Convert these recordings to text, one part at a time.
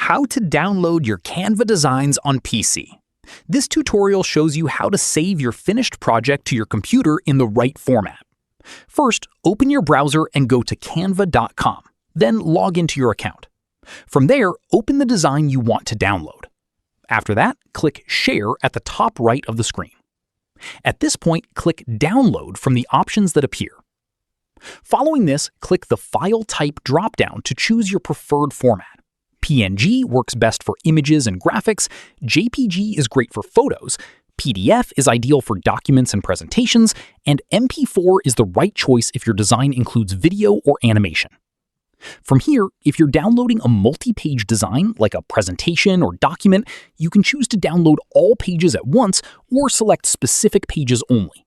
How to download your Canva designs on PC. This tutorial shows you how to save your finished project to your computer in the right format. First, open your browser and go to canva.com, then log into your account. From there, open the design you want to download. After that, click Share at the top right of the screen. At this point, click Download from the options that appear. Following this, click the File Type dropdown to choose your preferred format. PNG works best for images and graphics, JPG is great for photos, PDF is ideal for documents and presentations, and MP4 is the right choice if your design includes video or animation. From here, if you're downloading a multi-page design, like a presentation or document, you can choose to download all pages at once or select specific pages only.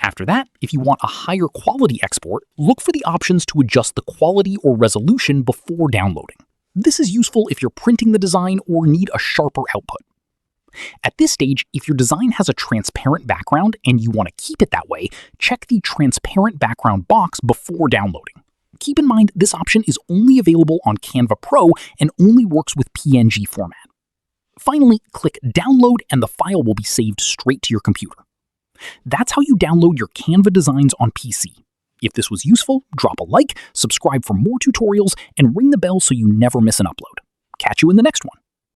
After that, if you want a higher quality export, look for the options to adjust the quality or resolution before downloading. This is useful if you're printing the design or need a sharper output. At this stage, if your design has a transparent background and you want to keep it that way, check the Transparent Background box before downloading. Keep in mind this option is only available on Canva Pro and only works with PNG format. Finally, click Download and the file will be saved straight to your computer. That's how you download your Canva designs on PC. If this was useful, drop a like, subscribe for more tutorials, and ring the bell so you never miss an upload. Catch you in the next one.